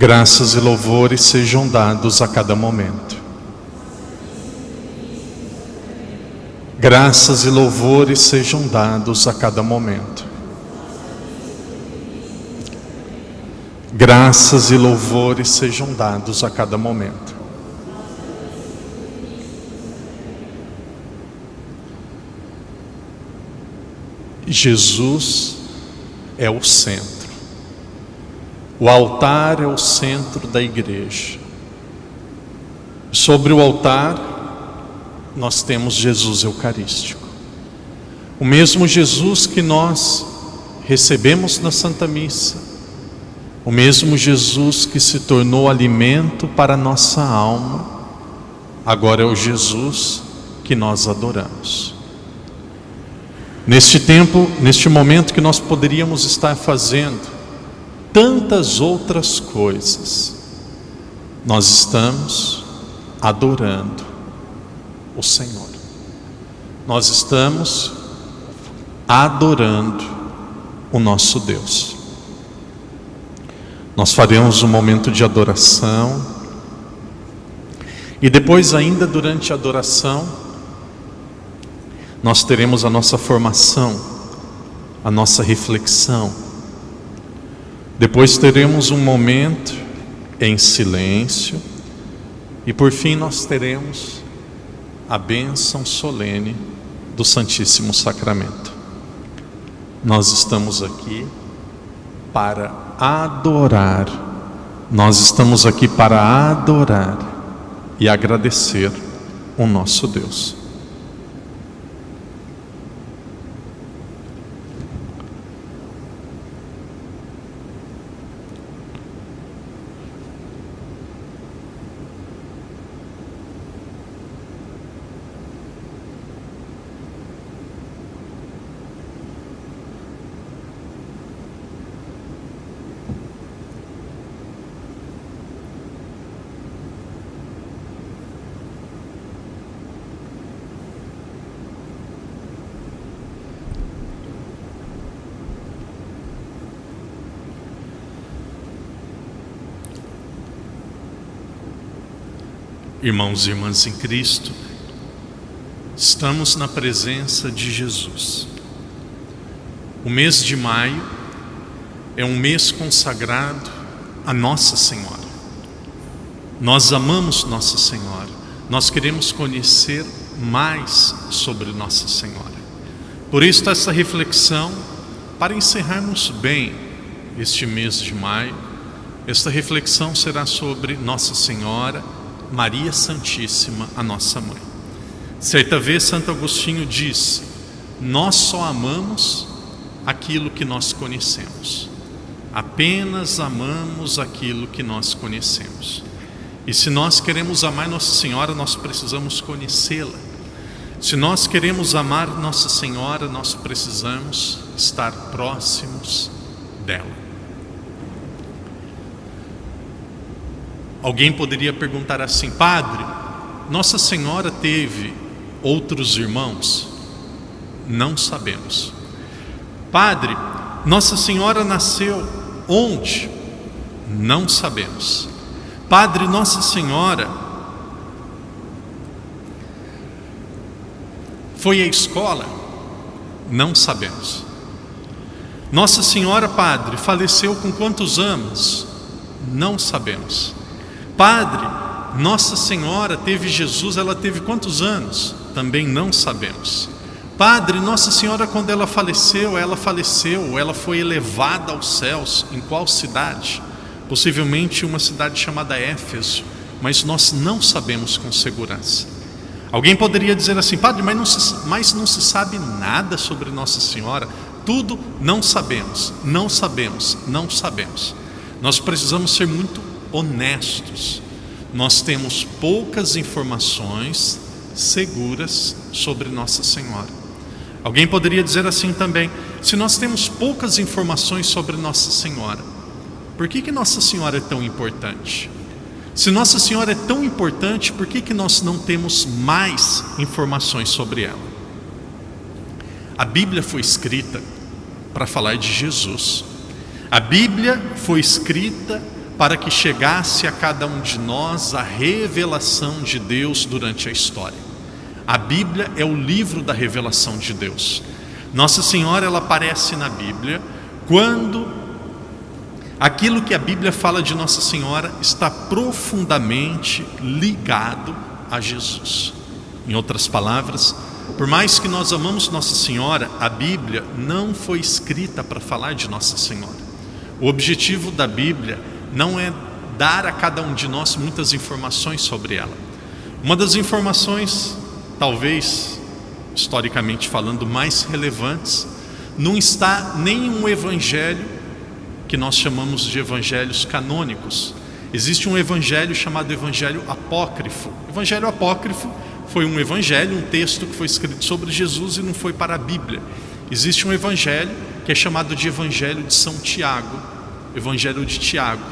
Graças e louvores sejam dados a cada momento. Graças e louvores sejam dados a cada momento. Graças e louvores sejam dados a cada momento. Jesus é o centro. O altar é o centro da igreja. Sobre o altar, nós temos Jesus Eucarístico. O mesmo Jesus que nós recebemos na Santa Missa. O mesmo Jesus que se tornou alimento para a nossa alma. Agora é o Jesus que nós adoramos. Neste tempo, neste momento que nós poderíamos estar fazendo tantas outras coisas, nós estamos adorando o Senhor. Nós estamos adorando o nosso Deus. Nós faremos um momento de adoração e depois, ainda durante a adoração, nós teremos a nossa formação, a nossa reflexão. Depois teremos um momento em silêncio e por fim nós teremos a bênção solene do Santíssimo Sacramento. Nós estamos aqui para adorar, nós estamos aqui para adorar e agradecer o nosso Deus. Irmãos e irmãs em Cristo, estamos na presença de Jesus. O mês de maio é um mês consagrado a Nossa Senhora. Nós amamos Nossa Senhora, nós queremos conhecer mais sobre Nossa Senhora. Por isso essa reflexão, para encerrarmos bem este mês de maio, esta reflexão será sobre Nossa Senhora, Maria Santíssima, a nossa mãe. Certa vez Santo Agostinho diz: nós só amamos aquilo que nós conhecemos. Apenas amamos aquilo que nós conhecemos. E se nós queremos amar Nossa Senhora, nós precisamos conhecê-la. Se nós queremos amar Nossa Senhora, nós precisamos estar próximos dela. Alguém poderia perguntar assim: padre, Nossa Senhora teve outros irmãos? Não sabemos. Padre, Nossa Senhora nasceu onde? Não sabemos. Padre, Nossa Senhora foi à escola? Não sabemos. Nossa Senhora, padre, faleceu com quantos anos? Não sabemos. Padre, Nossa Senhora teve Jesus, ela teve quantos anos? Também não sabemos. Padre, Nossa Senhora, quando ela faleceu, ela foi elevada aos céus. Em qual cidade? Possivelmente uma cidade chamada Éfeso, mas nós não sabemos com segurança. Alguém poderia dizer assim: padre, mas não se sabe nada sobre Nossa Senhora. Tudo não sabemos, não sabemos, não sabemos. Nós precisamos ser muito honestos. Nós temos poucas informações seguras sobre Nossa Senhora. Alguém poderia dizer assim também: se nós temos poucas informações sobre Nossa Senhora, por que Nossa Senhora é tão importante? Se Nossa Senhora é tão importante, por que nós não temos mais informações sobre ela? A Bíblia foi escrita para falar de Jesus. A Bíblia foi escrita para que chegasse a cada um de nós a revelação de Deus durante a história. A Bíblia é o livro da revelação de Deus. Nossa Senhora, ela aparece na Bíblia quando aquilo que a Bíblia fala de Nossa Senhora está profundamente ligado a Jesus. Em outras palavras, por mais que nós amamos Nossa Senhora, a Bíblia não foi escrita para falar de Nossa Senhora. O objetivo da Bíblia não é dar a cada um de nós muitas informações sobre ela. Uma das informações, talvez, historicamente falando, mais relevantes, não está nem um evangelho que nós chamamos de evangelhos canônicos. Existe um evangelho chamado evangelho apócrifo. Evangelho apócrifo foi um evangelho, um texto que foi escrito sobre Jesus e não foi para a Bíblia. Existe um evangelho que é chamado de evangelho de São Tiago, evangelho de Tiago.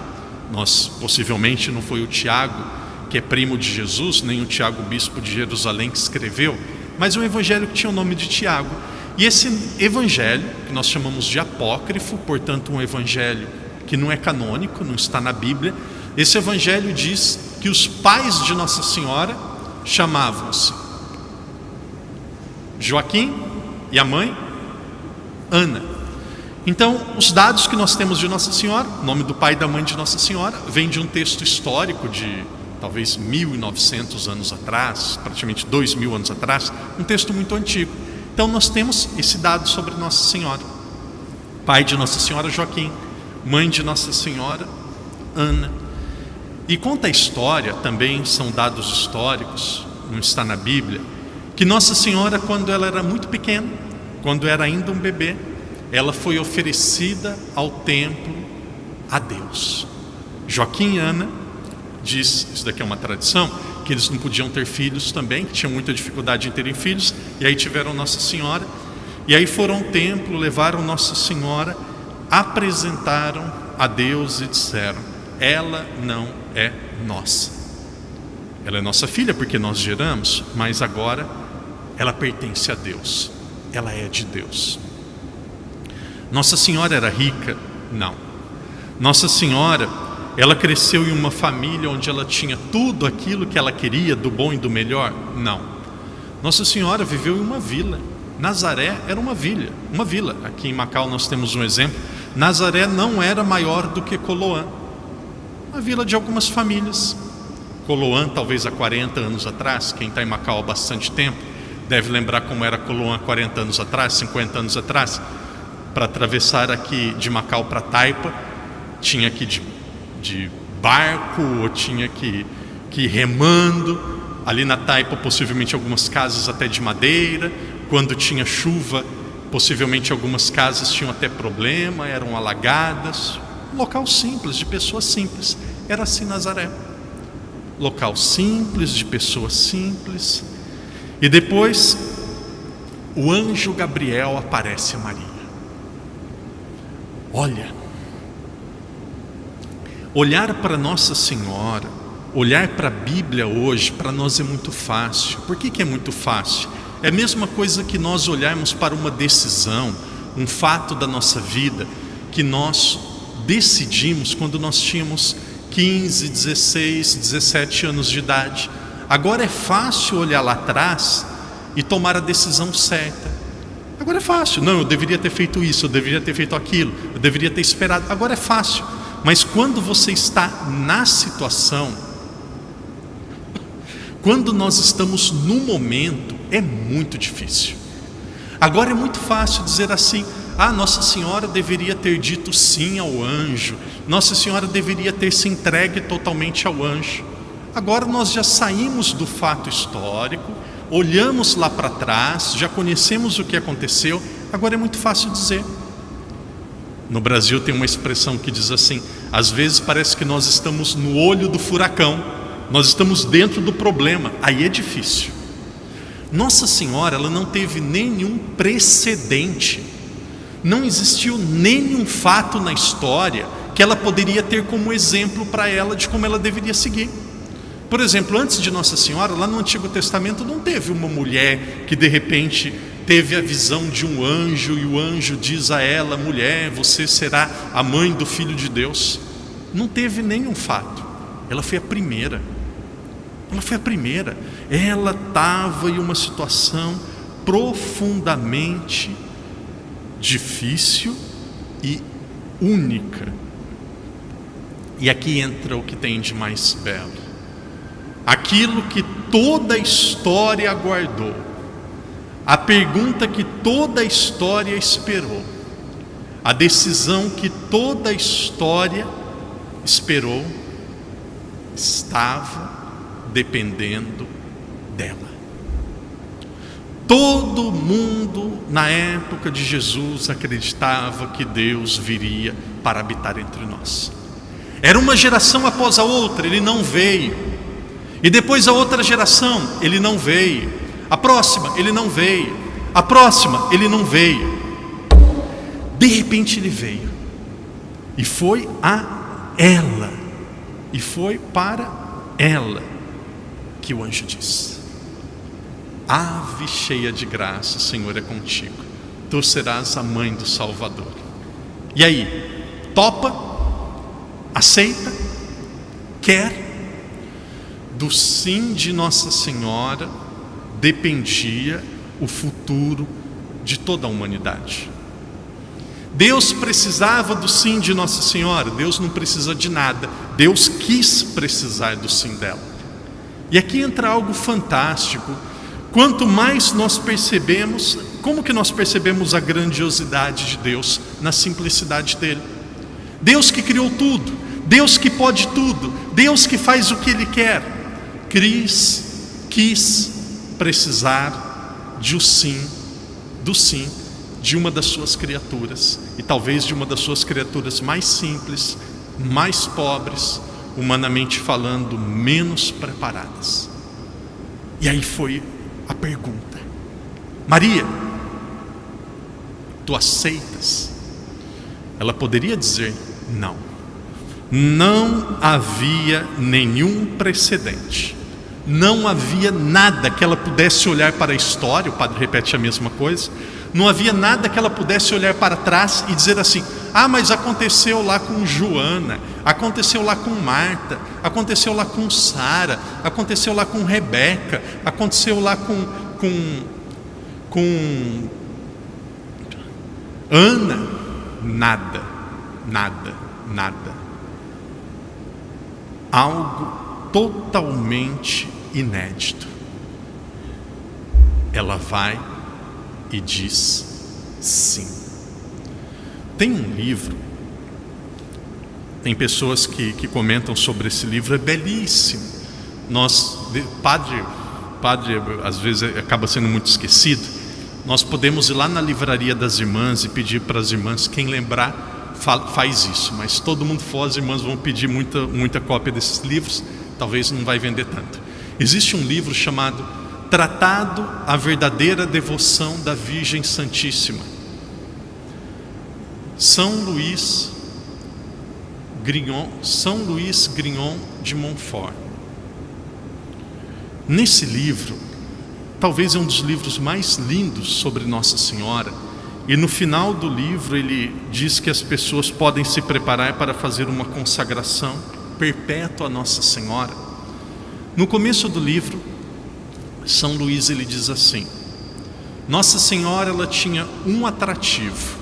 Possivelmente não foi o Tiago, que é primo de Jesus, nem o Tiago, bispo de Jerusalém, que escreveu, mas um evangelho que tinha o nome de Tiago. E esse evangelho, que nós chamamos de apócrifo, portanto um evangelho que não é canônico, não está na Bíblia, esse evangelho diz que os pais de Nossa Senhora chamavam-se Joaquim e a mãe Ana. Então, os dados que nós temos de Nossa Senhora, o nome do pai e da mãe de Nossa Senhora, vem de um texto histórico de talvez 1.900 anos atrás, praticamente 2.000 anos atrás, um texto muito antigo. Então nós temos esse dado sobre Nossa Senhora. Pai de Nossa Senhora, Joaquim. Mãe de Nossa Senhora, Ana. E conta a história, também são dados históricos, não está na Bíblia, que Nossa Senhora, quando ela era muito pequena, quando era ainda um bebê, ela foi oferecida ao templo a Deus. Joaquim e Ana, diz, isso daqui é uma tradição, que eles não podiam ter filhos também, que tinham muita dificuldade em terem filhos, e aí tiveram Nossa Senhora, e aí foram ao templo, levaram Nossa Senhora, apresentaram a Deus e disseram: ela não é nossa. Ela é nossa filha porque nós geramos, mas agora ela pertence a Deus, ela é de Deus. Nossa Senhora era rica? Não. Nossa Senhora, ela cresceu em uma família onde ela tinha tudo aquilo que ela queria, do bom e do melhor? Não. Nossa Senhora viveu em uma vila. Nazaré era uma vila. Aqui em Macau nós temos um exemplo. Nazaré não era maior do que Coloã, uma vila de algumas famílias. Coloã, talvez há 40 anos atrás, quem está em Macau há bastante tempo deve lembrar como era Coloã 40 anos atrás, 50 anos atrás. Para atravessar aqui de Macau para Taipa, tinha que de barco, ou tinha que ir remando. Ali na Taipa, possivelmente algumas casas até de madeira. Quando tinha chuva, possivelmente algumas casas tinham até problema, eram alagadas. Um local simples, de pessoas simples. Era assim Nazaré. Local simples, de pessoas simples. E depois, o anjo Gabriel aparece a Maria. Olhar para Nossa Senhora, olhar para a Bíblia hoje, para nós é muito fácil. Por que é muito fácil? É a mesma coisa que nós olharmos para uma decisão, um fato da nossa vida, que nós decidimos quando nós tínhamos 15, 16, 17 anos de idade. Agora é fácil olhar lá atrás e tomar a decisão certa. Agora é fácil. Não, eu deveria ter feito isso, eu deveria ter feito aquilo, eu deveria ter esperado. Agora é fácil. Mas quando você está na situação, quando nós estamos no momento, é muito difícil. Agora é muito fácil dizer assim: Nossa Senhora deveria ter dito sim ao anjo, Nossa Senhora deveria ter se entregue totalmente ao anjo. Agora nós já saímos do fato histórico, olhamos lá para trás, já conhecemos o que aconteceu, agora é muito fácil dizer. No Brasil tem uma expressão que diz assim: às vezes parece que nós estamos no olho do furacão, nós estamos dentro do problema, aí é difícil. Nossa Senhora, ela não teve nenhum precedente, não existiu nenhum fato na história que ela poderia ter como exemplo para ela de como ela deveria seguir. Por exemplo, antes de Nossa Senhora, lá no Antigo Testamento não teve uma mulher que de repente teve a visão de um anjo e o anjo diz a ela: mulher, você será a mãe do Filho de Deus. não teve nenhum fato. Ela foi a primeira. Ela estava em uma situação profundamente difícil e única. E aqui entra o que tem de mais belo. Aquilo que toda a história aguardou. A pergunta que toda a história esperou. A decisão que toda a história esperou estava dependendo dela. Todo mundo na época de Jesus acreditava que Deus viria para habitar entre nós. Era uma geração após a outra, ele não veio. E depois a outra geração, ele não veio. A próxima, ele não veio. A próxima, ele não veio. De repente ele veio. E foi a ela. E foi para ela que o anjo disse: Ave cheia de graça, o Senhor é contigo. Tu serás a mãe do Salvador. E aí, topa? Aceita? Quer? Do sim de Nossa Senhora dependia o futuro de toda a humanidade. Deus precisava do sim de Nossa Senhora. Deus não precisa de nada. Deus quis precisar do sim dela. E aqui entra algo fantástico. Quanto mais nós percebemos, como que nós percebemos a grandiosidade de Deus? Na simplicidade dele. Deus que criou tudo, Deus que pode tudo, Deus que faz o que Ele quer, quis precisar do sim de uma das suas criaturas, e talvez de uma das suas criaturas mais simples, mais pobres, humanamente falando, menos preparadas. E aí foi a pergunta: Maria, tu aceitas? Ela poderia dizer não. Não havia nenhum precedente, não havia nada que ela pudesse olhar para a história. O padre repete a mesma coisa. Não havia nada que ela pudesse olhar para trás e dizer assim: ah, mas aconteceu lá com Joana, aconteceu lá com Marta, aconteceu lá com Sara, aconteceu lá com Rebeca, aconteceu lá com Ana. Nada. Algo totalmente inédito. Ela vai e diz sim. Tem um livro, tem pessoas que comentam sobre esse livro, é belíssimo. Padre às vezes acaba sendo muito esquecido. Nós podemos ir lá na livraria das irmãs e pedir para as irmãs, quem lembrar faz isso, mas todo mundo for, as irmãs vão pedir muita cópia desses livros, talvez não vai vender tanto. Existe um livro chamado Tratado à Verdadeira Devoção da Virgem Santíssima, São Luís Grignon de Montfort. Nesse livro, talvez é um dos livros mais lindos sobre Nossa Senhora, e no final do livro ele diz que as pessoas podem se preparar para fazer uma consagração perpétua a Nossa Senhora. No começo do livro, São Luís ele diz assim: Nossa Senhora ela tinha um atrativo,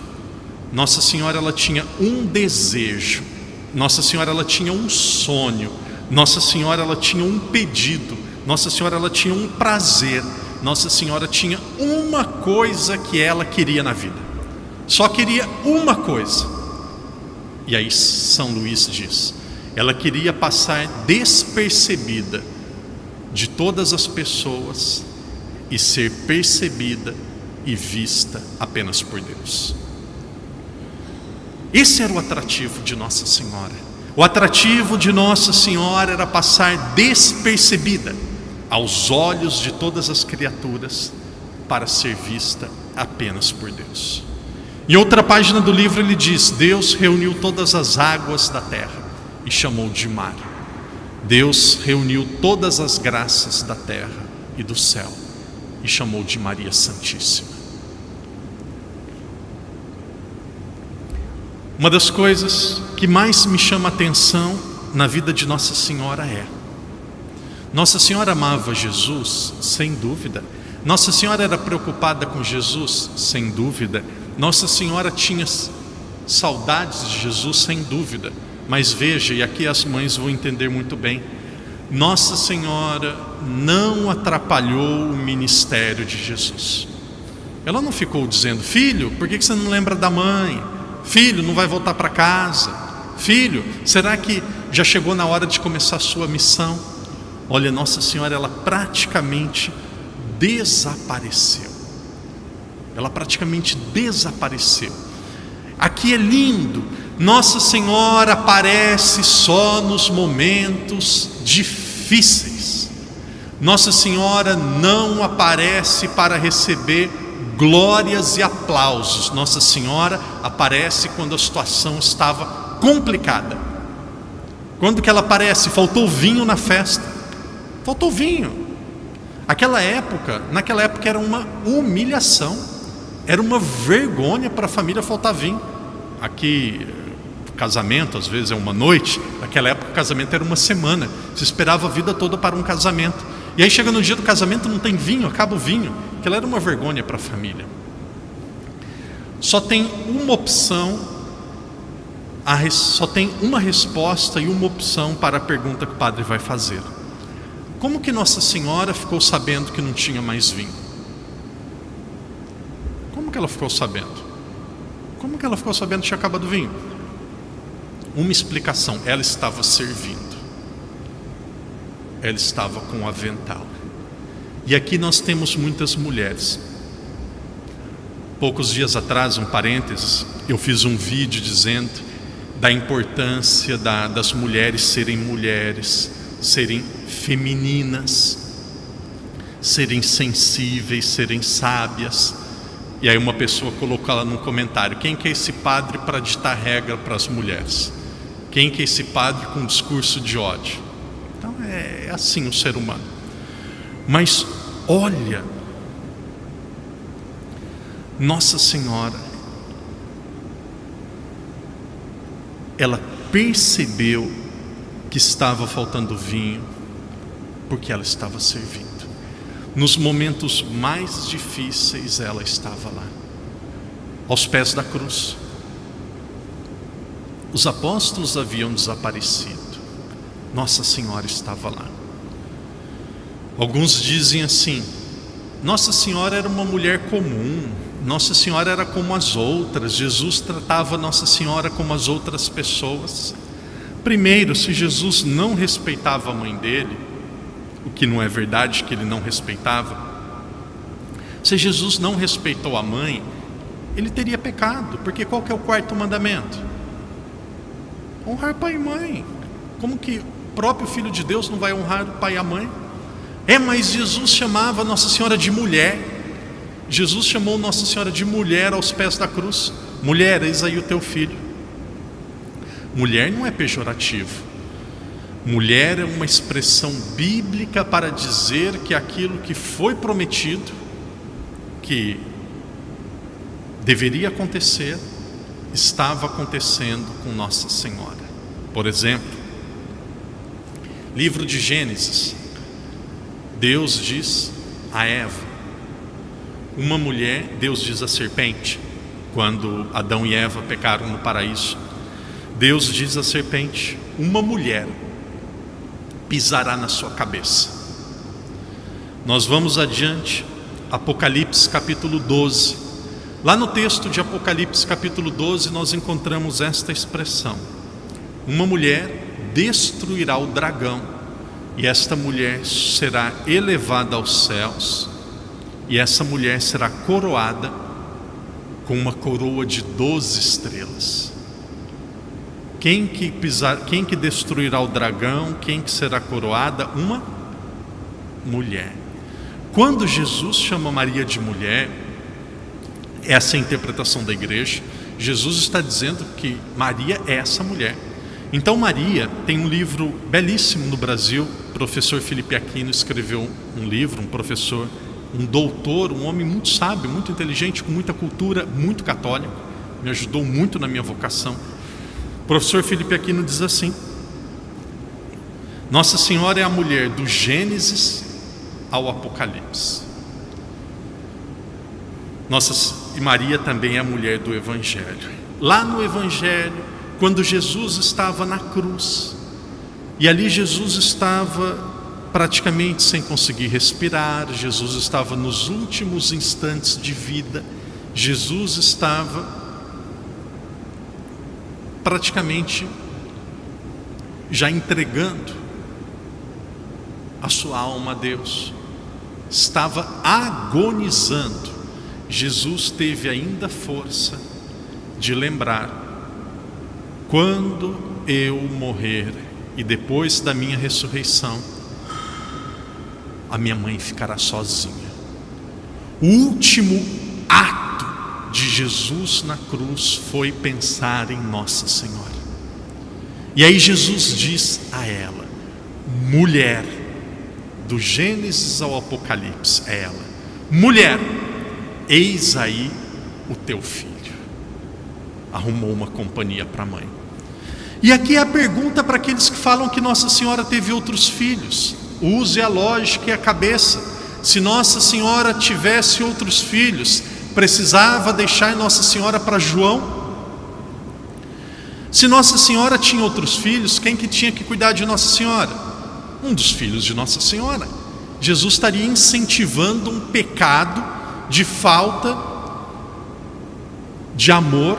Nossa Senhora ela tinha um desejo, Nossa Senhora ela tinha um sonho, Nossa Senhora ela tinha um pedido, Nossa Senhora ela tinha um prazer, Nossa Senhora tinha uma coisa que ela queria na vida, só queria uma coisa. E aí São Luís diz: ela queria passar despercebida de todas as pessoas e ser percebida e vista apenas por Deus. Esse era o atrativo de Nossa Senhora. O atrativo de Nossa Senhora era passar despercebida aos olhos de todas as criaturas para ser vista apenas por Deus. Em outra página do livro ele diz: Deus reuniu todas as águas da terra e chamou de mar. Deus reuniu todas as graças da terra e do céu e chamou de Maria Santíssima. Uma das coisas que mais me chama a atenção na vida de Nossa Senhora Nossa Senhora amava Jesus, sem dúvida. Nossa Senhora era preocupada com Jesus, sem dúvida. Nossa Senhora tinha saudades de Jesus, sem dúvida. Mas veja, e aqui as mães vão entender muito bem, Nossa Senhora não atrapalhou o ministério de Jesus. Ela não ficou dizendo: filho, por que você não lembra da mãe? Filho, não vai voltar para casa? Filho, será que já chegou na hora de começar a sua missão? Olha, Nossa Senhora, ela praticamente desapareceu. Ela praticamente desapareceu. Aqui é lindo, Nossa Senhora aparece só nos momentos difíceis. Nossa Senhora não aparece para receber glórias e aplausos. Nossa Senhora aparece quando a situação estava complicada. Quando que ela aparece? Faltou vinho na festa. Faltou vinho. Naquela época era uma humilhação. Era uma vergonha para a família faltar vinho. Aqui, casamento às vezes é uma noite. Naquela época o casamento era uma semana. Se esperava a vida toda para um casamento. E aí chega no dia do casamento, não tem vinho, acaba o vinho. Aquilo era uma vergonha para a família. Só tem uma opção, só tem uma resposta e uma opção para a pergunta que o padre vai fazer. Como que Nossa Senhora ficou sabendo que não tinha mais vinho? Como que ela ficou sabendo? Como que ela ficou sabendo que tinha acabado o vinho? Uma explicação: ela estava servindo. Ela estava com o avental. E aqui nós temos muitas mulheres. Poucos dias atrás, um parênteses, eu fiz um vídeo dizendo da importância das mulheres, serem femininas, serem sensíveis, serem sábias. E aí uma pessoa colocou lá no comentário: quem que é esse padre para ditar regra para as mulheres? Quem que é esse padre com discurso de ódio? Então é assim o ser humano. Mas olha, Nossa Senhora, ela percebeu que estava faltando vinho, porque ela estava servindo. Nos momentos mais difíceis ela estava lá, aos pés da cruz. Os apóstolos haviam desaparecido, Nossa Senhora estava lá. Alguns dizem assim: Nossa Senhora era uma mulher comum, Nossa Senhora era como as outras. Jesus tratava Nossa Senhora como as outras pessoas. Primeiro, se Jesus não respeitava a mãe dele, o que não é verdade que ele não respeitava, se Jesus não respeitou a mãe, ele teria pecado, porque qual que é o quarto mandamento? Honrar pai e mãe. Como que o próprio Filho de Deus não vai honrar o pai e a mãe? Mas Jesus chamava Nossa Senhora de mulher. Jesus chamou Nossa Senhora de mulher aos pés da cruz. Mulher, eis aí o teu filho. Mulher não é pejorativo. Mulher é uma expressão bíblica para dizer que aquilo que foi prometido, que deveria acontecer, estava acontecendo com Nossa Senhora. Por exemplo, livro de Gênesis, Deus diz a Eva, uma mulher, Deus diz à serpente, quando Adão e Eva pecaram no paraíso, Deus diz à serpente: uma mulher pisará na sua cabeça. Nós vamos adiante, Apocalipse capítulo 12. Lá no texto de Apocalipse capítulo 12 nós encontramos esta expressão: uma mulher destruirá o dragão, e esta mulher será elevada aos céus, e essa mulher será coroada com uma coroa de 12 estrelas. Quem que destruirá o dragão? Quem que será coroada? Uma mulher. Quando Jesus chama Maria de mulher, essa é a interpretação da igreja. Jesus está dizendo que Maria é essa mulher. Então Maria tem um livro belíssimo no Brasil. O professor Felipe Aquino escreveu um livro, um professor, um doutor, um homem muito sábio, muito inteligente, com muita cultura, muito católico. Me ajudou muito na minha vocação. professor Felipe Aquino diz assim: Nossa Senhora é a mulher do Gênesis ao Apocalipse. E Maria também é a mulher do Evangelho. Lá no Evangelho, quando Jesus estava na cruz, e ali Jesus estava praticamente sem conseguir respirar, Jesus estava nos últimos instantes de vida, Jesus estava praticamente já entregando a sua alma a Deus, estava agonizando. Jesus teve ainda força de lembrar: quando eu morrer e depois da minha ressurreição, a minha mãe ficará sozinha. O último ato de Jesus na cruz foi pensar em Nossa Senhora. E aí Jesus diz a ela: mulher, do Gênesis ao Apocalipse, é ela: mulher, eis aí o teu filho. Arrumou uma companhia para a mãe. E aqui é a pergunta para aqueles que falam que Nossa Senhora teve outros filhos. Use a lógica e a cabeça. Se Nossa Senhora tivesse outros filhos, precisava deixar Nossa Senhora para João? Se Nossa Senhora tinha outros filhos, quem que tinha que cuidar de Nossa Senhora? Um dos filhos de Nossa Senhora. Jesus estaria incentivando um pecado de falta de amor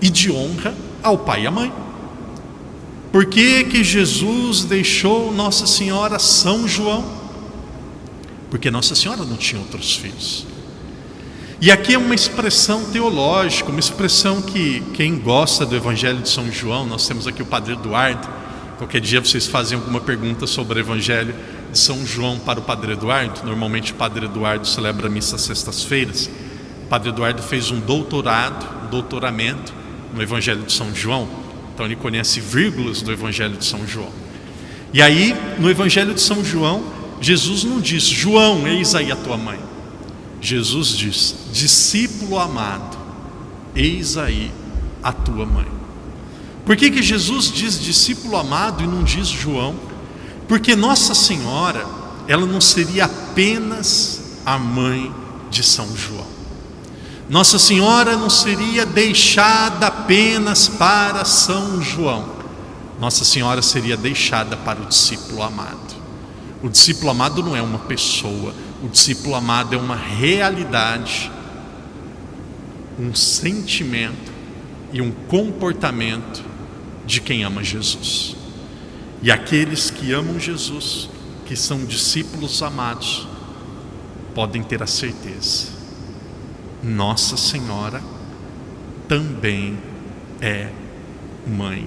e de honra ao pai e à mãe. Por que que Jesus deixou Nossa Senhora São João? Porque Nossa Senhora não tinha outros filhos. E aqui é uma expressão teológica, uma expressão que quem gosta do Evangelho de São João, nós temos aqui o Padre Eduardo. Qualquer dia vocês fazem alguma pergunta sobre o Evangelho de São João para o Padre Eduardo. Normalmente o Padre Eduardo celebra a missa às sextas-feiras. O Padre Eduardo fez um doutoramento no Evangelho de São João. Então ele conhece vírgulas do Evangelho de São João. E aí, no Evangelho de São João, Jesus não diz: João, eis aí a tua mãe. Jesus diz: discípulo amado, eis aí a tua mãe. Por que que Jesus diz discípulo amado e não diz João? Porque Nossa Senhora, ela não seria apenas a mãe de São João. Nossa Senhora não seria deixada apenas para São João. Nossa Senhora seria deixada para o discípulo amado. O discípulo amado não é uma pessoa. O discípulo amado é uma realidade, um sentimento e um comportamento de quem ama Jesus. E aqueles que amam Jesus, que são discípulos amados, podem ter a certeza: Nossa Senhora também é mãe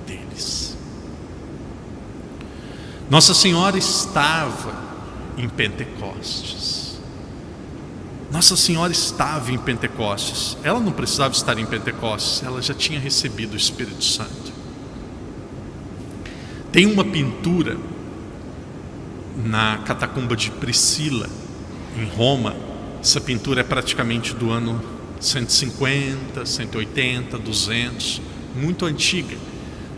deles. Nossa Senhora estava em Pentecostes. Nossa Senhora estava em Pentecostes. Ela não precisava estar em Pentecostes, ela já tinha recebido o Espírito Santo. Tem uma pintura na catacumba de Priscila, em Roma. Essa pintura é praticamente do ano 150, 180, 200, muito antiga.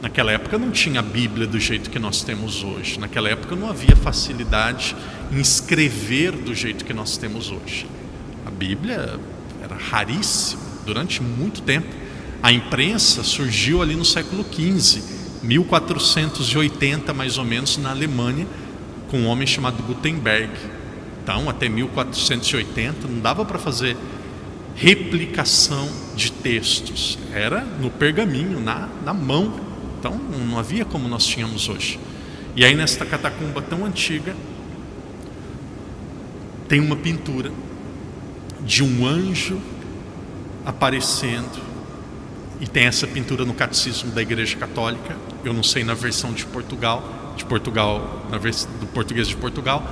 Naquela época não tinha a Bíblia do jeito que nós temos hoje. Naquela época não havia facilidade em escrever do jeito que nós temos hoje. A Bíblia era raríssima durante muito tempo. A imprensa surgiu ali no século XV, 1480 mais ou menos, na Alemanha, com um homem chamado Gutenberg. Então, até 1480 não dava para fazer replicação de textos. Era no pergaminho, na mão. Então, não havia como nós tínhamos hoje. E aí, nesta catacumba tão antiga, tem uma pintura de um anjo aparecendo. E tem essa pintura no Catecismo da Igreja Católica. Eu não sei na versão de Portugal, do português de Portugal.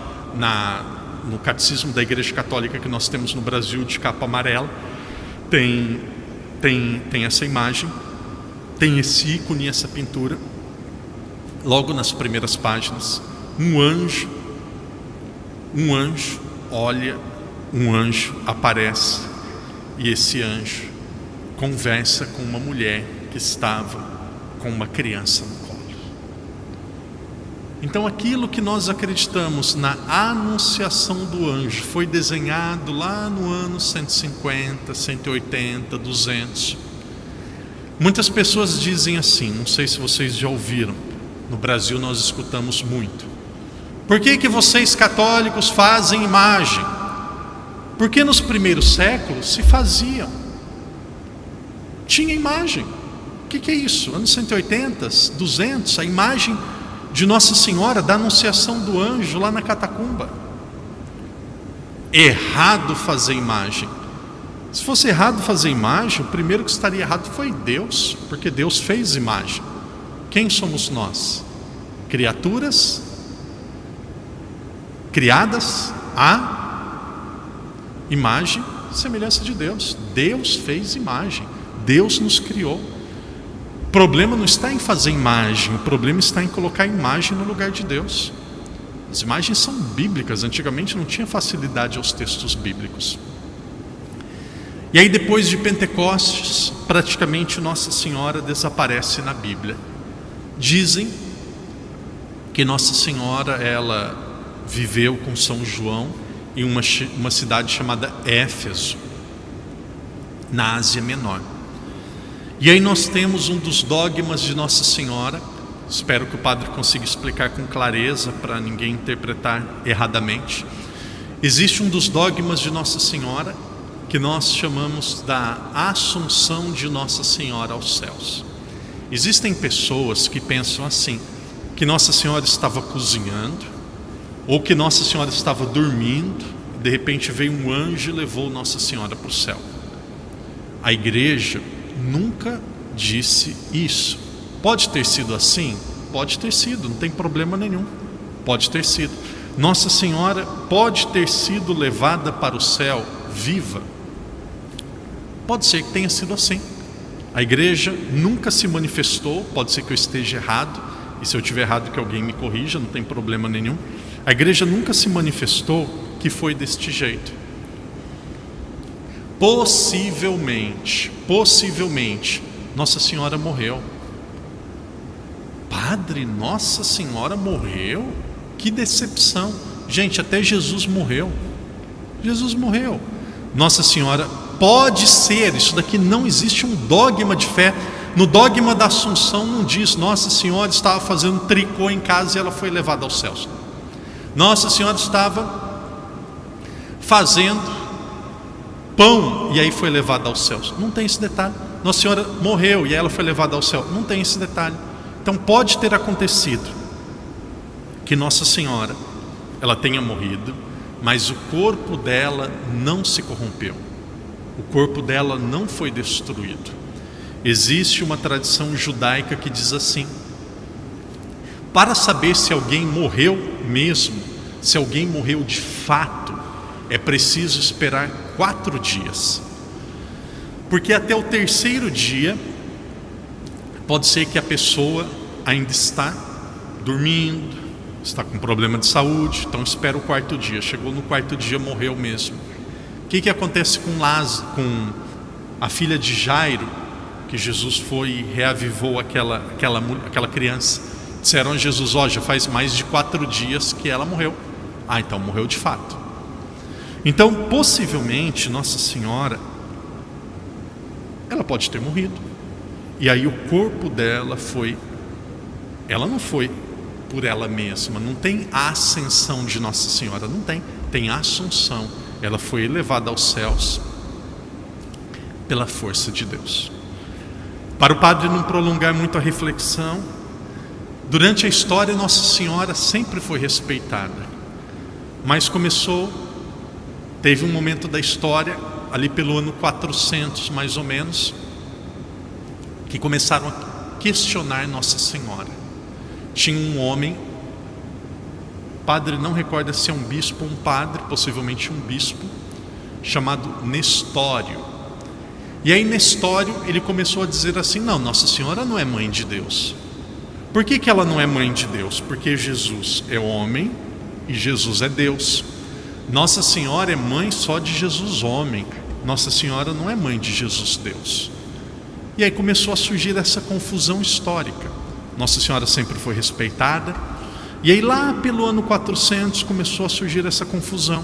No Catecismo da Igreja Católica que nós temos no Brasil, de capa amarela, tem essa imagem, tem esse ícone, essa pintura. Logo nas primeiras páginas, um anjo olha, um anjo aparece, e esse anjo conversa com uma mulher que estava com uma criança no colo. Então aquilo que nós acreditamos na anunciação do anjo foi desenhado lá no ano 150, 180, 200. Muitas pessoas dizem assim, não sei se vocês já ouviram, no Brasil nós escutamos muito: por que vocês católicos fazem imagem? Porque nos primeiros séculos se faziam, tinha imagem. O que é isso? Anos 180, 200, a imagem de Nossa Senhora, da anunciação do anjo lá na catacumba. Errado fazer imagem. Se fosse errado fazer imagem, o primeiro que estaria errado foi Deus, porque Deus fez imagem. Quem somos nós? Criaturas criadas à imagem e semelhança de Deus. Deus fez imagem, Deus nos criou. O problema não está em fazer imagem, o problema está em colocar a imagem no lugar de Deus. As imagens são bíblicas, antigamente não tinha facilidade aos textos bíblicos. E aí depois de Pentecostes, praticamente Nossa Senhora desaparece na Bíblia. Dizem que Nossa Senhora, ela viveu com São João em uma cidade chamada Éfeso, na Ásia Menor. E aí nós temos um dos dogmas de Nossa Senhora, espero que o padre consiga explicar com clareza para ninguém interpretar erradamente. Existe um dos dogmas de Nossa Senhora que nós chamamos da Assunção de Nossa Senhora aos céus. Existem pessoas que pensam assim, que Nossa Senhora estava cozinhando, ou que Nossa Senhora estava dormindo, de repente veio um anjo e levou Nossa Senhora para o céu. A igreja nunca disse isso. Pode ter sido assim? Pode ter sido, não tem problema nenhum. Pode ter sido. Nossa Senhora pode ter sido levada para o céu viva. Pode ser que tenha sido assim. A igreja nunca se manifestou, pode ser que eu esteja errado, e se eu estiver errado que alguém me corrija, não tem problema nenhum. A igreja nunca se manifestou que foi deste jeito. Possivelmente, Nossa Senhora morreu. Padre, Nossa Senhora morreu? Que decepção. Gente, até Jesus morreu. Jesus morreu. Nossa Senhora pode ser, isso daqui não existe um dogma de fé. No dogma da Assunção não diz Nossa Senhora estava fazendo tricô em casa e ela foi levada aos céus. Nossa Senhora estava fazendo pão e aí foi levada aos céus. Não tem esse detalhe. Nossa Senhora morreu e ela foi levada ao céu. Não tem esse detalhe. Então pode ter acontecido que Nossa Senhora, ela tenha morrido, mas o corpo dela não se corrompeu. O corpo dela não foi destruído. Existe uma tradição judaica que diz assim: para saber se alguém morreu mesmo, se alguém morreu de fato, é preciso esperar 4 dias. Porque até o 3º dia, pode ser que a pessoa ainda está dormindo, está com problema de saúde, então espera o 4º dia. Chegou no 4º dia, morreu mesmo. O que acontece com Lázaro, com a filha de Jairo, que Jesus foi e reavivou aquela criança? Disseram a Jesus: ó, já faz mais de 4 dias que ela morreu. Ah, então morreu de fato. Então possivelmente Nossa Senhora, ela pode ter morrido, e aí o corpo dela ela não foi por ela mesma. Não tem a ascensão de Nossa Senhora, não tem. Tem a Assunção. Ela foi elevada aos céus pela força de Deus. Para o padre não prolongar muito a reflexão, durante a história Nossa Senhora sempre foi respeitada, mas teve um momento da história, ali pelo ano 400 mais ou menos, que começaram a questionar Nossa Senhora. Tinha um homem, padre não recorda se é um bispo ou um padre, possivelmente um bispo, chamado Nestório. E aí Nestório, ele começou a dizer assim: não, Nossa Senhora não é mãe de Deus. Por que ela não é mãe de Deus? Porque Jesus é homem e Jesus é Deus. Nossa Senhora é mãe só de Jesus homem. Nossa Senhora não é mãe de Jesus Deus. E aí começou a surgir essa confusão histórica. Nossa Senhora sempre foi respeitada, e aí lá pelo ano 400 começou a surgir essa confusão.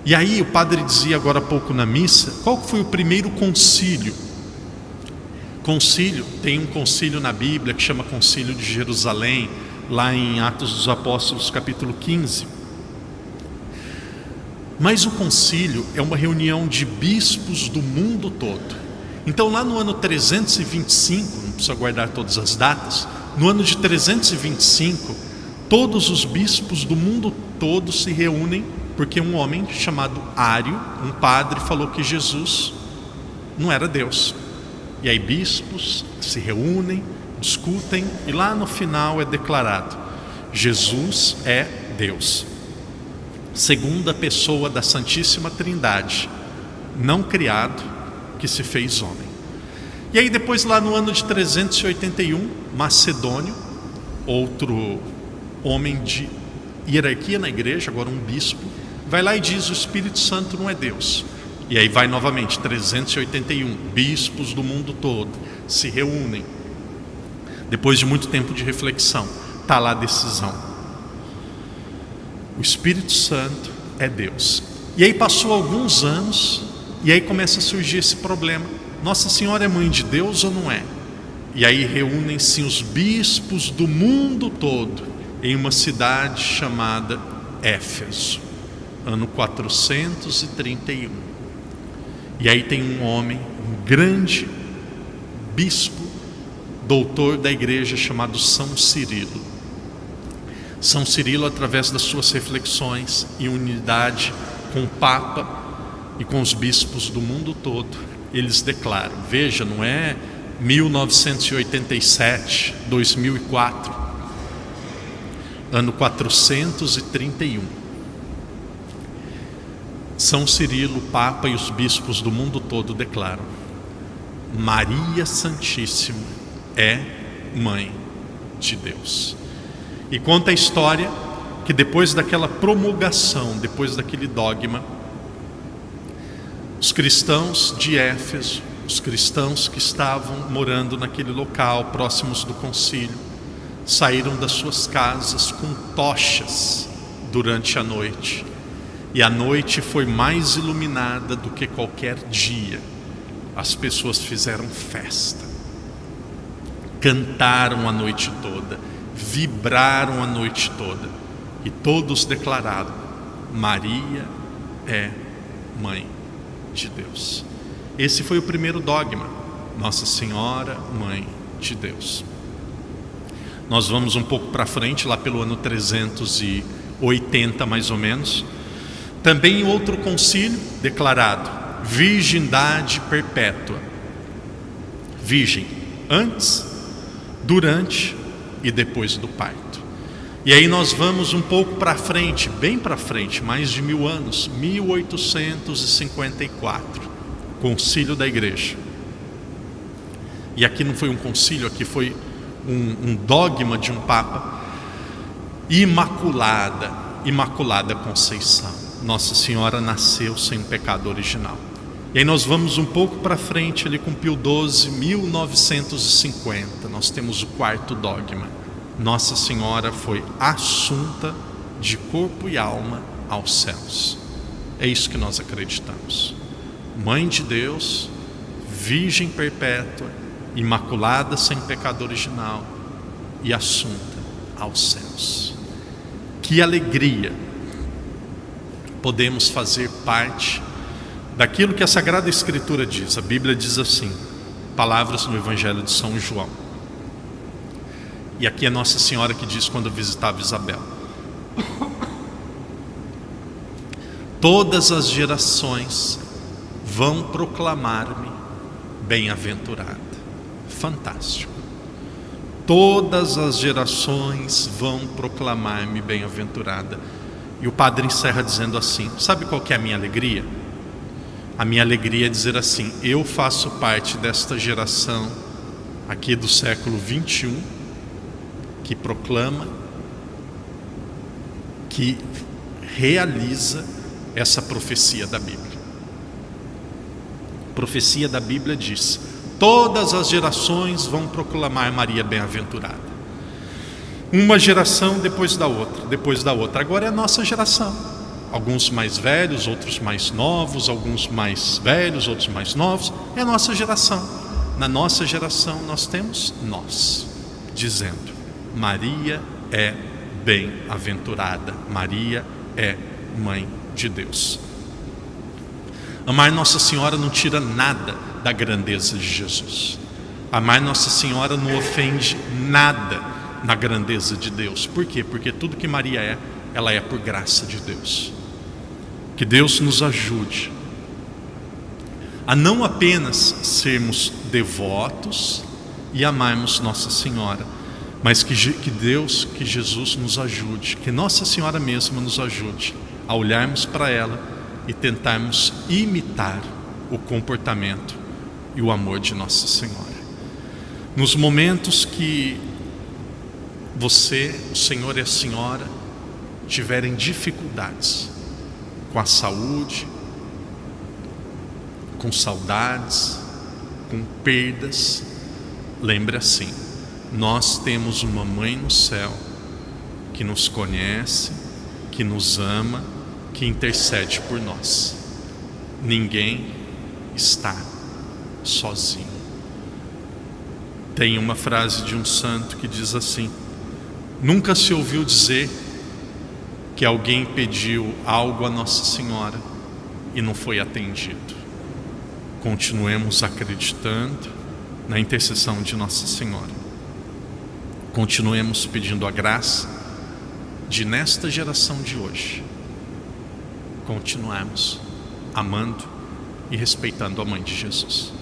E aí o padre dizia agora há pouco na missa, qual foi o primeiro concílio? Concílio, tem um concílio na Bíblia que chama Concílio de Jerusalém, lá em Atos dos Apóstolos capítulo 15. Mas o concílio é uma reunião de bispos do mundo todo. Então lá no ano 325, não precisa guardar todas as datas, no ano de 325, todos os bispos do mundo todo se reúnem, porque um homem chamado Ário, um padre, falou que Jesus não era Deus. E aí bispos se reúnem, discutem, e lá no final é declarado: Jesus é Deus, segunda pessoa da Santíssima Trindade, não criado, que se fez homem. E aí depois lá no ano de 381, Macedônio, outro homem de hierarquia na igreja, agora um bispo, vai lá e diz: o Espírito Santo não é Deus. E aí vai novamente, 381, bispos do mundo todo se reúnem. Depois de muito tempo de reflexão, está lá a decisão: o Espírito Santo é Deus. E aí passou alguns anos, e aí começa a surgir esse problema: Nossa Senhora é mãe de Deus ou não é? E aí reúnem-se os bispos do mundo todo em uma cidade chamada Éfeso, ano 431. E aí tem um homem, um grande bispo, doutor da igreja, chamado São Cirilo. São Cirilo, através das suas reflexões em unidade com o Papa e com os bispos do mundo todo, eles declaram, veja, não é 1987, 2004, ano 431. São Cirilo, o Papa e os bispos do mundo todo declaram: Maria Santíssima é mãe de Deus. E conta a história que depois daquela promulgação, depois daquele dogma, os cristãos de Éfeso, os cristãos que estavam morando naquele local, próximos do concílio, saíram das suas casas com tochas durante a noite. E a noite foi mais iluminada do que qualquer dia. As pessoas fizeram festa, cantaram a noite toda, vibraram a noite toda, e todos declararam: Maria é mãe de Deus. Esse foi o primeiro dogma: Nossa Senhora, mãe de Deus. Nós vamos um pouco para frente, lá pelo ano 380 mais ou menos, também em outro concílio declarado: virgindade perpétua. Virgem antes, durante e depois do parto. E aí nós vamos um pouco para frente, bem para frente, mais de 1000 anos, 1854, concílio da igreja. E aqui não foi um concílio, aqui foi um dogma de um papa: Imaculada Conceição. Nossa Senhora nasceu sem pecado original. E aí nós vamos um pouco para frente, ali com Pio XII, 1950, nós temos o quarto dogma: Nossa Senhora foi assunta de corpo e alma aos céus. É isso que nós acreditamos: mãe de Deus, virgem perpétua, imaculada sem pecado original e assunta aos céus. Que alegria podemos fazer parte daquilo que a Sagrada Escritura diz. A Bíblia diz assim, palavras no Evangelho de São João. E aqui é Nossa Senhora que diz quando visitava Isabel: todas as gerações vão proclamar-me bem-aventurada. Fantástico. Todas as gerações vão proclamar-me bem-aventurada. E o padre encerra dizendo assim: sabe qual que é a minha alegria? A minha alegria é dizer assim: eu faço parte desta geração aqui do século 21 que proclama, que realiza essa profecia da Bíblia. A profecia da Bíblia diz: Todas as gerações vão proclamar Maria bem-aventurada. Uma geração depois da outra, depois da outra. Agora é a nossa geração. Alguns mais velhos, outros mais novos, alguns mais velhos, outros mais novos. É a nossa geração. Na nossa geração nós temos nós, dizendo: Maria é bem-aventurada, Maria é mãe de Deus. Amar Nossa Senhora não tira nada da grandeza de Jesus. Amar Nossa Senhora não ofende nada na grandeza de Deus. Por quê? Porque tudo que Maria é, ela é por graça de Deus. Que Deus nos ajude a não apenas sermos devotos e amarmos Nossa Senhora, mas que Deus, que Jesus nos ajude, que Nossa Senhora mesma nos ajude a olharmos para ela e tentarmos imitar o comportamento e o amor de Nossa Senhora. Nos momentos que você, o Senhor e a Senhora tiverem dificuldades com a saúde, com saudades, com perdas, lembre assim: nós temos uma mãe no céu que nos conhece, que nos ama, que intercede por nós. Ninguém está sozinho. Tem uma frase de um santo que diz assim: nunca se ouviu dizer que alguém pediu algo a Nossa Senhora e não foi atendido. Continuemos acreditando na intercessão de Nossa Senhora. Continuemos pedindo a graça de, nesta geração de hoje, continuarmos amando e respeitando a mãe de Jesus.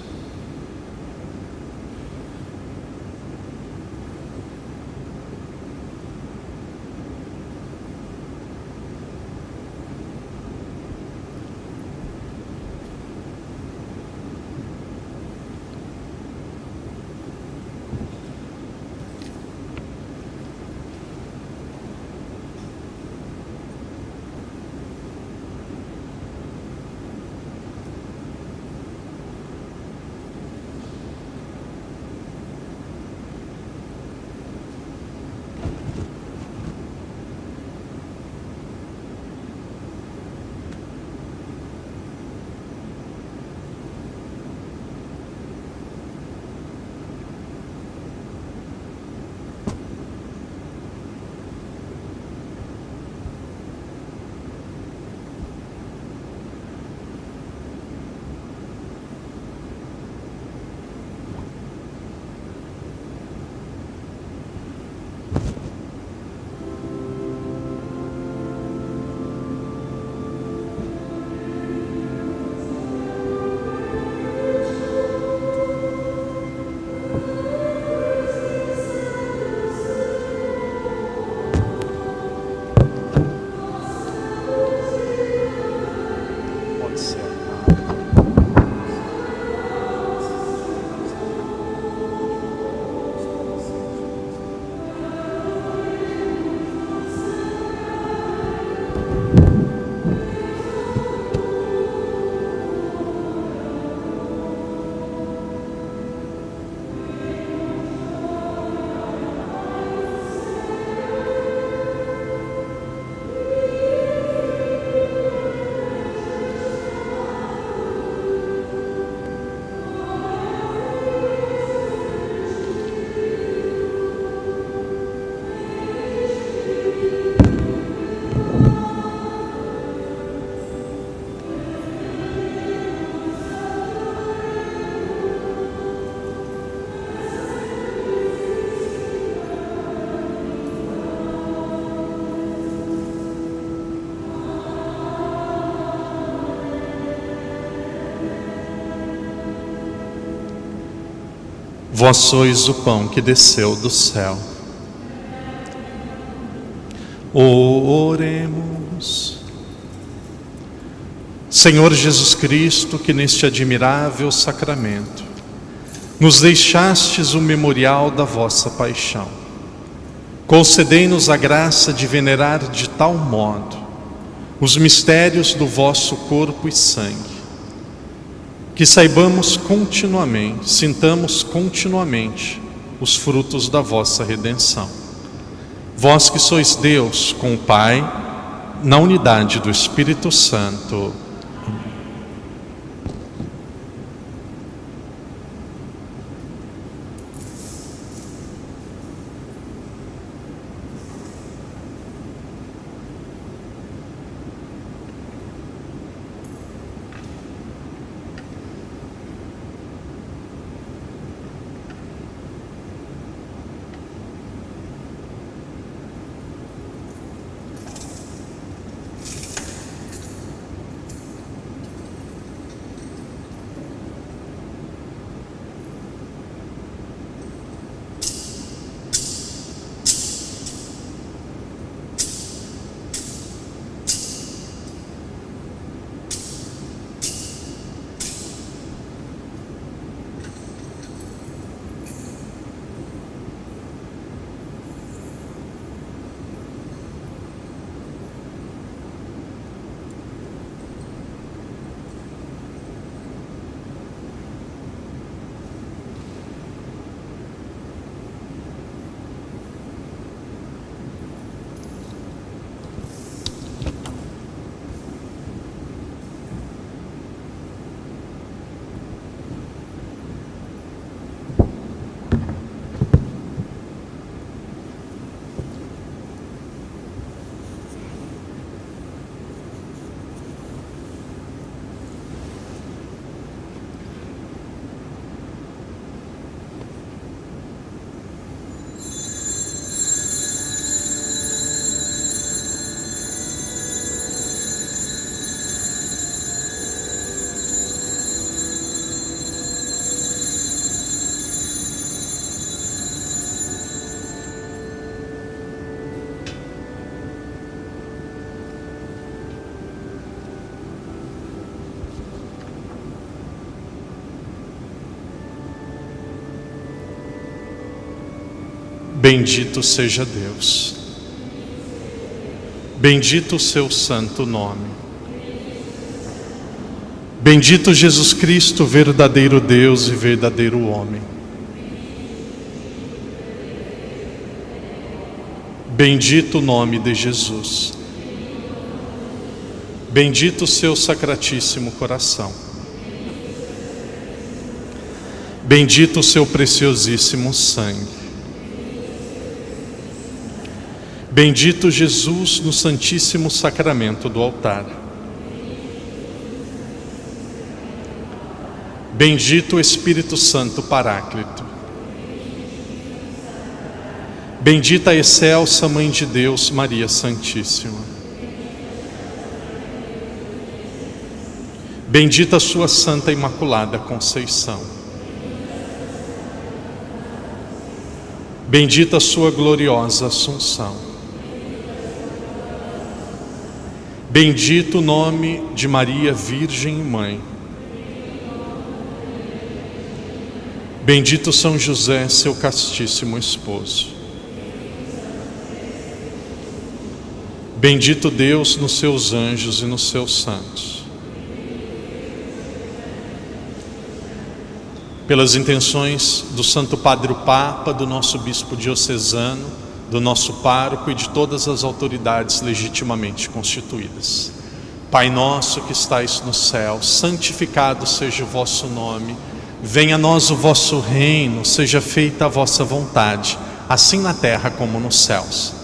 Vós sois o pão que desceu do céu. Oremos. Senhor Jesus Cristo, que neste admirável sacramento nos deixastes o memorial da vossa paixão, concedei-nos a graça de venerar de tal modo os mistérios do vosso corpo e sangue, que saibamos continuamente, sintamos continuamente os frutos da vossa redenção. Vós que sois Deus com o Pai, na unidade do Espírito Santo. Bendito seja Deus. Bendito o seu santo nome. Bendito Jesus Cristo, verdadeiro Deus e verdadeiro homem. Bendito o nome de Jesus. Bendito o seu sacratíssimo coração. Bendito o seu preciosíssimo sangue. Bendito Jesus no Santíssimo Sacramento do altar. Bendito o Espírito Santo Paráclito. Bendita a excelsa Mãe de Deus, Maria Santíssima. Bendita a sua Santa Imaculada Conceição. Bendita a sua gloriosa Assunção. Bendito o nome de Maria Virgem e Mãe. Bendito São José, seu castíssimo esposo. Bendito Deus nos seus anjos e nos seus santos. Pelas intenções do Santo Padre o Papa, do nosso Bispo Diocesano, do nosso pároco e de todas as autoridades legitimamente constituídas. Pai nosso que estais no céu, santificado seja o vosso nome. Venha a nós o vosso reino, seja feita a vossa vontade, assim na terra como nos céus.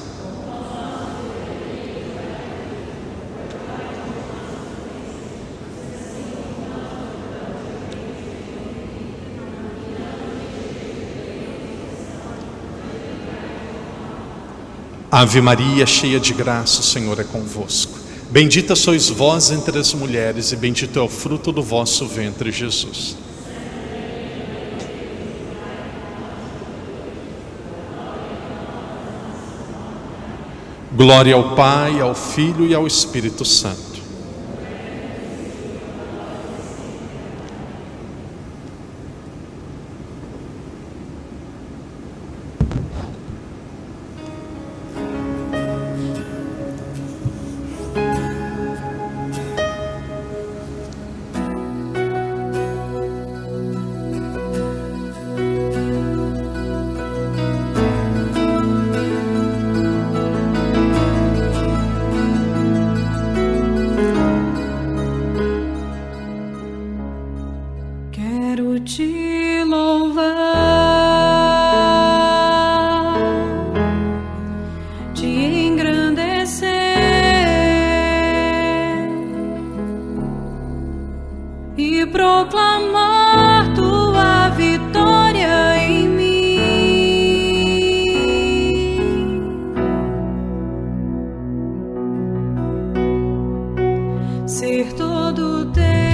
Ave Maria, cheia de graça, o Senhor é convosco. Bendita sois vós entre as mulheres e bendito é o fruto do vosso ventre, Jesus. Glória ao Pai, ao Filho e ao Espírito Santo. e proclamar tua vitória em mim. Ser todo teu.